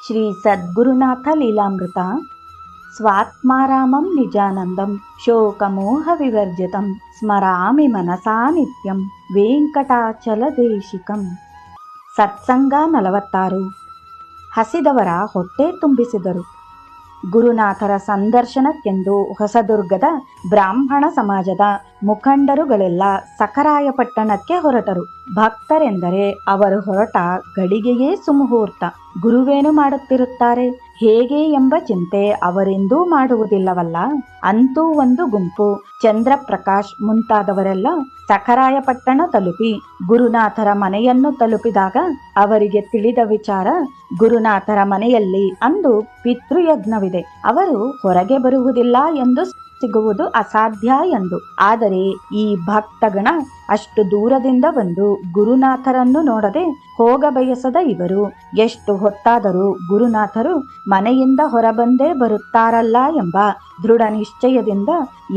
ಶ್ರೀ ಸದ್ಗುರುನಾಥ ಲೀಲಾಮೃತ. ಸ್ವಾತ್ಮಾರಾಮಂ ನಿಜಾನಂದಂ ಶೋಕಮೋಹ ವಿವರ್ಜಿತಂ ಸ್ಮರಾಮಿ ಮನಸಾ ನಿತ್ಯಂ ವೆಂಕಟಾಚಲ ದೇಶಿಕಂ. ಸತ್ಸಂಗ 46. ಹಸಿದವರ ಹೊಟ್ಟೆ ತುಂಬಿಸಿದರು. ಗುರುನಾಥರ ಸಂದರ್ಶನಕ್ಕೆಂದು ಹೊಸದುರ್ಗದ ಬ್ರಾಹ್ಮಣ ಸಮಾಜದ ಮುಖಂಡರುಗಳೆಲ್ಲ ಸಖರಾಯಪಟ್ಟಣಕ್ಕೆ ಹೊರಟರು. ಭಕ್ತರೆಂದರೆ ಅವರು ಹೊರಟ ಗಳಿಗೆಯೇ ಸುಮುಹೂರ್ತ. ಗುರುವೇನು ಮಾಡುತ್ತಿರುತ್ತಾರೆ, ಹೇಗೆ ಎಂಬ ಚಿಂತೆ ಅವರೆಂದೂ ಮಾಡುವುದಿಲ್ಲವಲ್ಲ. ಅಂತೂ ಒಂದು ಗುಂಪು ಚಂದ್ರಪ್ರಕಾಶ್ ಮುಂತಾದವರೆಲ್ಲ ಸಖರಾಯಪಟ್ಟಣ ತಲುಪಿ ಗುರುನಾಥರ ಮನೆಯನ್ನು ತಲುಪಿದಾಗ ಅವರಿಗೆ ತಿಳಿದ ವಿಚಾರ, ಗುರುನಾಥರ ಮನೆಯಲ್ಲಿ ಅಂದು ಪಿತೃಯಜ್ಞವಿದೆ, ಅವರು ಹೊರಗೆ ಬರುವುದಿಲ್ಲ ಎಂದು ಸಿಗುವುದು ಅಸಾಧ್ಯ ಎಂದು. ಆದರೆ ಈ ಭಕ್ತಗಣ ಅಷ್ಟು ದೂರದಿಂದ ಬಂದು ಗುರುನಾಥರನ್ನು ನೋಡದೆ ಹೋಗ ಬಯಸದ ಇವರು ಎಷ್ಟು ಹೊತ್ತಾದರೂ ಗುರುನಾಥರು ಮನೆಯಿಂದ ಹೊರಬಂದೇ ಬರುತ್ತಾರಲ್ಲ ಎಂಬ ದೃಢ ನಿಶ್ಚಯದಿಂದ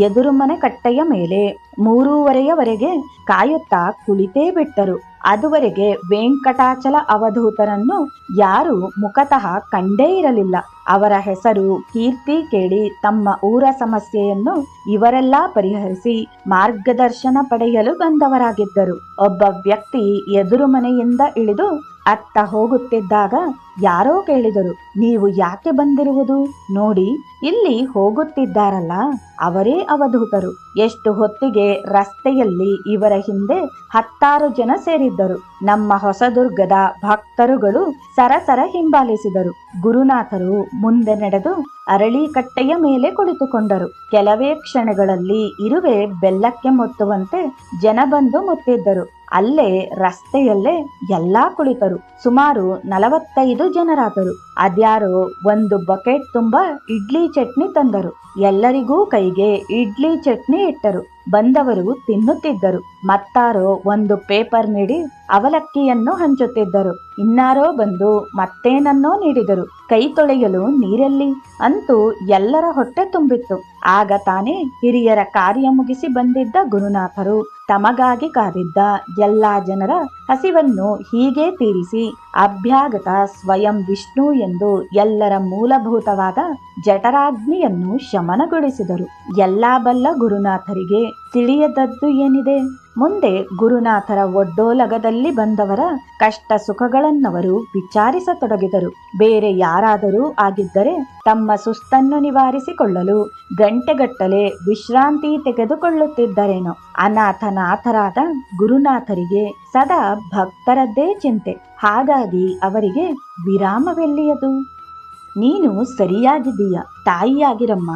ಎದುರು ಮನೆ ಕಟ್ಟೆಯ ಮೇಲೆ 3:30ವರೆಗೆ ಕಾಯುತ್ತಾ ಕುಳಿತೇ ಬಿಟ್ಟರು. ಅದುವರೆಗೆ ವೆಂಕಟಾಚಲ ಅವಧೂತರನ್ನು ಯಾರೂ ಮುಖತಃ ಕಂಡೇ ಇರಲಿಲ್ಲ. ಅವರ ಹೆಸರು ಕೀರ್ತಿ ಕೇಳಿ ತಮ್ಮ ಊರ ಸಮಸ್ಯೆಯನ್ನು ಇವರೆಲ್ಲ ಪರಿಹರಿಸಿ ಮಾರ್ಗದರ್ಶನ ಪಡೆಯಲು ಬಂದವರಾಗಿದ್ದರು. ಒಬ್ಬ ವ್ಯಕ್ತಿ ಎದುರು ಮನೆಯಿಂದ ಇಳಿದು ಅತ್ತ ಹೋಗುತ್ತಿದ್ದಾಗ ಯಾರೋ ಕೇಳಿದರು, ನೀವು ಯಾಕೆ ಬಂದಿರುವುದು? ನೋಡಿ, ಇಲ್ಲಿ ಹೋಗುತ್ತಿದ್ದಾರಲ್ಲ, ಅವರೇ ಅವಧೂತರು. ಎಷ್ಟು ಹೊತ್ತಿಗೆ ರಸ್ತೆಯಲ್ಲಿ ಇವರ ಹಿಂದೆ 10 ಜನ ಸೇರಿದ್ದರು. ನಮ್ಮ ಹೊಸದುರ್ಗದ ಭಕ್ತರುಗಳು ಸರಸರ ಹಿಂಬಾಲಿಸಿದರು. ಗುರುನಾಥರು ಮುಂದೆ ನಡೆದು ಅರಳಿಕಟ್ಟೆಯ ಮೇಲೆ ಕುಳಿತುಕೊಂಡರು. ಕೆಲವೇ ಕ್ಷಣಗಳಲ್ಲಿ ಇರುವೆ ಬೆಲ್ಲಕ್ಕೆ ಮೊತ್ತುವಂತೆ ಜನ ಬಂದು ಮುತ್ತಿದ್ದರು. ಅಲ್ಲೇ ರಸ್ತೆಯಲ್ಲೇ ಎಲ್ಲಾ ಕುಳಿತರು. ಸುಮಾರು 45 ಜನರಾದರು. ಅದ್ಯಾರೋ ಒಂದು ಬಕೆಟ್ ತುಂಬಾ ಇಡ್ಲಿ ಚಟ್ನಿ ತಂದರು. ಎಲ್ಲರಿಗೂ ಕೈಗೆ ಇಡ್ಲಿ ಚಟ್ನಿ ಇಟ್ಟರು. ಬಂದವರು ತಿನ್ನುತ್ತಿದ್ದರು. ಮತ್ತಾರೋ ಒಂದು ಪೇಪರ್ ನೀಡಿ ಅವಲಕ್ಕಿಯನ್ನು ಹಂಚುತ್ತಿದ್ದರು. ಇನ್ನಾರೋ ಬಂದು ಮತ್ತೇನನ್ನೋ ನೀಡಿದರು. ಕೈ ತೊಳೆಯಲು ನೀರೆಲ್ಲಿ? ಅಂತೂ ಎಲ್ಲರ ಹೊಟ್ಟೆ ತುಂಬಿತ್ತು. ಆಗ ತಾನೇ ಹಿರಿಯರ ಕಾರ್ಯ ಮುಗಿಸಿ ಬಂದಿದ್ದ ಗುರುನಾಥರು ತಮಗಾಗಿ ಕಾದಿದ್ದ ಎಲ್ಲಾ ಜನರ ಹಸಿವನ್ನು ಹೀಗೆ ತೀರಿಸಿ ಅಭ್ಯಾಗತ ಸ್ವಯಂ ವಿಷ್ಣು ಎಂದು ಎಲ್ಲರ ಮೂಲಭೂತವಾದ ಜಠರಾಗ್ನಿಯನ್ನು ಶಮನಗೊಳಿಸಿದರು. ಎಲ್ಲಾ ಬಲ್ಲ ಗುರುನಾಥರಿಗೆ ತಿಳಿಯದದ್ದು ಏನಿದೆ? ಮುಂದೆ ಗುರುನಾಥರ ಒಡ್ಡೋಲಗದಲ್ಲಿ ಬಂದವರ ಕಷ್ಟ ಸುಖಗಳನ್ನವರು ವಿಚಾರಿಸತೊಡಗಿದರು. ಬೇರೆ ಯಾರಾದರೂ ಆಗಿದ್ದರೆ ತಮ್ಮ ಸುಸ್ತನ್ನು ನಿವಾರಿಸಿಕೊಳ್ಳಲು ಗಂಟೆಗಟ್ಟಲೆ ವಿಶ್ರಾಂತಿ ತೆಗೆದುಕೊಳ್ಳುತ್ತಿದ್ದರೇನೋ. ಅನಾಥನಾಥರಾದ ಗುರುನಾಥರಿಗೆ ಸದಾ ಭಕ್ತರದ್ದೇ ಚಿಂತೆ. ಹಾಗಾಗಿ ಅವರಿಗೆ ವಿರಾಮವೆಲ್ಲಿಯದು? ನೀನು ಸರಿಯಾಗಿದ್ದೀಯ, ತಾಯಿಯಾಗಿರಮ್ಮ.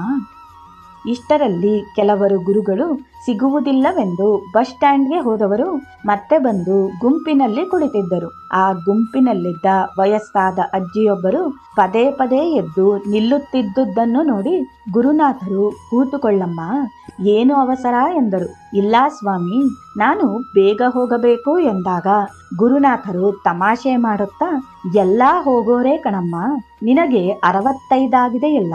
ಇಷ್ಟರಲ್ಲಿ ಕೆಲವರು ಗುರುಗಳು ಸಿಗುವುದಿಲ್ಲವೆಂದು ಬಸ್ ಸ್ಟ್ಯಾಂಡ್ಗೆ ಹೋದವರು ಮತ್ತೆ ಬಂದು ಗುಂಪಿನಲ್ಲಿ ಕುಳಿತಿದ್ದರು. ಆ ಗುಂಪಿನಲ್ಲಿದ್ದ ವಯಸ್ಸಾದ ಅಜ್ಜಿಯೊಬ್ಬರು ಪದೇ ಪದೇ ಎದ್ದು ನಿಲ್ಲುತ್ತಿದ್ದುದನ್ನು ನೋಡಿ ಗುರುನಾಥರು ಕೂತುಕೊಳ್ಳಮ್ಮ, ಏನು ಅವಸರ ಎಂದರು. ಇಲ್ಲ ಸ್ವಾಮಿ, ನಾನು ಬೇಗ ಹೋಗಬೇಕು ಎಂದಾಗ ಗುರುನಾಥರು ತಮಾಷೆ ಮಾಡುತ್ತಾ, ಎಲ್ಲಾ ಹೋಗೋರೇ ಕಣಮ್ಮ, ನಿನಗೆ 65 ಆಗಿದೆಯಲ್ಲ,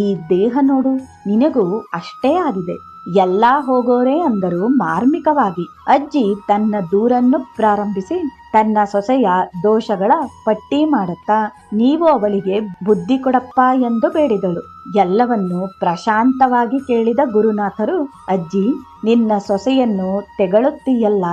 ಈ ದೇಹ ನೋಡು, ನಿನಗೂ ಅಷ್ಟೇ ಆಗಿದೆ. ಎಲ್ಲಾ ಹೋಗೋರೇ ಅಂದರು ಮಾರ್ಮಿಕವಾಗಿ. ಅಜ್ಜಿ ತನ್ನ ದೂರನ್ನು ಪ್ರಾರಂಭಿಸಿ ತನ್ನ ಸೊಸೆಯ ದೋಷಗಳ ಪಟ್ಟಿ ಮಾಡುತ್ತಾ, ನೀವು ಅವಳಿಗೆ ಬುದ್ಧಿ ಕೊಡಪ್ಪ ಎಂದು ಬೇಡಿದಳು. ಎಲ್ಲವನ್ನು ಪ್ರಶಾಂತವಾಗಿ ಕೇಳಿದ ಗುರುನಾಥರು, ಅಜ್ಜಿ, ನಿನ್ನ ಸೊಸೆಯನ್ನು ತೆಗಳುತ್ತೀಯಲ್ಲ,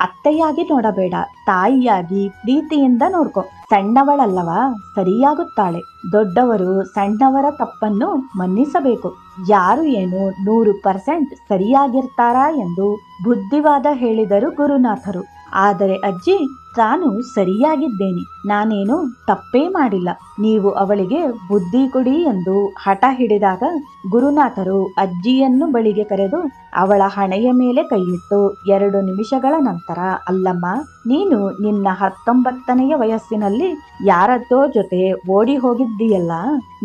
ಅತ್ತೆಯಾಗಿ ನೋಡಬೇಡ, ತಾಯಿಯಾಗಿ ಪ್ರೀತಿಯಿಂದ ನೋಡ್ಕೊ. ಸಣ್ಣವಳಲ್ಲವಾ, ಸರಿಯಾಗುತ್ತಾಳೆ. ದೊಡ್ಡವರು ಸಣ್ಣವರ ತಪ್ಪನ್ನು ಮನ್ನಿಸಬೇಕು. ಯಾರು ಏನು 100% ಸರಿಯಾಗಿರ್ತಾರಾ ಎಂದು ಬುದ್ಧಿವಾದ ಹೇಳಿದರು ಗುರುನಾಥರು. ಆದರೆ ಅಜ್ಜಿ, ತಾನು ಸರಿಯಾಗಿದ್ದೇನೆ, ನಾನೇನು ತಪ್ಪೇ ಮಾಡಿಲ್ಲ, ನೀವು ಅವಳಿಗೆ ಬುದ್ಧಿ ಕೊಡಿ ಎಂದು ಹಠ ಹಿಡಿದಾಗ ಗುರುನಾಥರು ಅಜ್ಜಿಯನ್ನು ಬಳಿಗೆ ಕರೆದು ಅವಳ ಹಣೆಯ ಮೇಲೆ ಕೈಯಿಟ್ಟು 2 ನಿಮಿಷಗಳ ನಂತರ, ಅಲ್ಲಮ್ಮ, ನೀನು ನಿನ್ನ 19ನೆಯ ವಯಸ್ಸಿನಲ್ಲಿ ಯಾರದ್ದೋ ಜೊತೆ ಓಡಿ ಹೋಗಿದ್ದೀಯಲ್ಲ,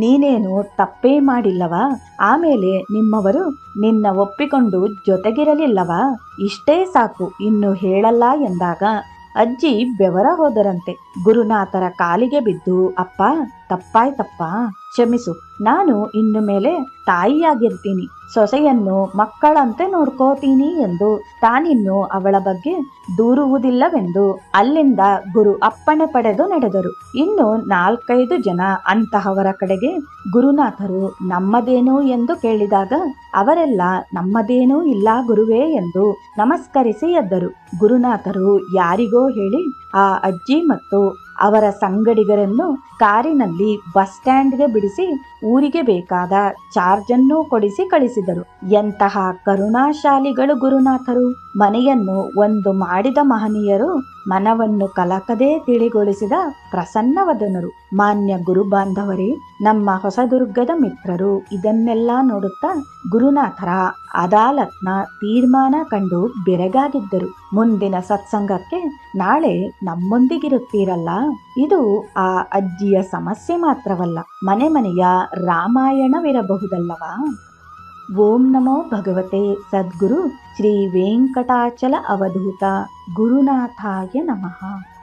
ನೀನೇನು ತಪ್ಪೇ ಮಾಡಿಲ್ಲವಾ? ಆಮೇಲೆ ನಿಮ್ಮವರು ನಿನ್ನ ಒಪ್ಪಿಕೊಂಡು ಜೊತೆಗಿರಲಿಲ್ಲವಾ? ಇಷ್ಟೇ ಸಾಕು, ಇನ್ನು ಹೇಳಲ್ಲ ಎಂದಾಗ ಅಜ್ಜಿ ಬೆವರ ಹೋದರಂತೆ. ಗುರುನಾಥರ ಕಾಲಿಗೆ ಬಿದ್ದು, ಅಪ್ಪ, ತಪ್ಪಾಯ್ತಪ್ಪ, ಕ್ಷಮಿಸು. ನಾನು ಇನ್ನು ಮೇಲೆ ತಾಯಿಯಾಗಿರ್ತೀನಿ, ಸೊಸೆಯನ್ನು ಮಕ್ಕಳಂತೆ ನೋಡ್ಕೋತೀನಿ ಎಂದು ತಾನಿನ್ನು ಅವಳ ಬಗ್ಗೆ ದೂರುವುದಿಲ್ಲವೆಂದು ಅಲ್ಲಿಂದ ಗುರು ಅಪ್ಪಣೆ ಪಡೆದು ನಡೆದರು. ಇನ್ನು 4-5 ಜನ ಅಂತಹವರ ಕಡೆಗೆ ಗುರುನಾಥರು ನಮ್ಮದೇನು ಎಂದು ಕೇಳಿದಾಗ ಅವರೆಲ್ಲ ನಮ್ಮದೇನೂ ಇಲ್ಲ ಗುರುವೇ ಎಂದು ನಮಸ್ಕರಿಸಿ ಎದ್ದರು. ಗುರುನಾಥರು ಯಾರಿಗೋ ಹೇಳಿ ಆ ಅಜ್ಜಿ ಮತ್ತು ಅವರ ಸಂಗಡಿಗರನ್ನು ಕಾರಿನಲ್ಲಿ ಬಸ್ ಸ್ಟ್ಯಾಂಡ್ಗೆ ಬಿಡಿಸಿ ಊರಿಗೆ ಬೇಕಾದ ಚಾರ್ಜನ್ನು ಕೊಡಿಸಿ ಕಳಿಸಿದರು. ಎಂತಹ ಕರುಣಾಶಾಲಿಗಳು ಗುರುನಾಥರು! ಮನೆಯನ್ನು ಒಂದು ಮಾಡಿದ ಮಹನೀಯರು, ಮನವನ್ನು ಕಲಕದೇ ತಿಳಿಗೊಳಿಸಿದ ಪ್ರಸನ್ನವದನರು. ಮಾನ್ಯ ಗುರು ಬಾಂಧವರೇ, ನಮ್ಮ ಹೊಸದುರ್ಗದ ಮಿತ್ರರು ಇದನ್ನೆಲ್ಲ ನೋಡುತ್ತಾ ಗುರುನಾಥರ ಅದಾಲತ್ನ ತೀರ್ಮಾನ ಕಂಡು ಬೆರಗಾಗಿದ್ದರು. ಮುಂದಿನ ಸತ್ಸಂಗಕ್ಕೆ ನಾಳೆ ನಮ್ಮೊಂದಿಗಿರುತ್ತೀರಲ್ಲ? ಇದು ಆ ಅಜ್ಜಿಯ ಸಮಸ್ಯೆ ಮಾತ್ರವಲ್ಲ, ಮನೆ ಮನೆಯ ರಾಮಾಯಣವಿರಬಹುದಲ್ಲವಾ? ಓಂ ನಮೋ ಭಗವತೆ ಸದ್ಗುರು ಶ್ರೀ ವೆಂಕಟಾಚಲ ಅವಧೂತ ಗುರುನಾಥಾಯ ನಮಃ.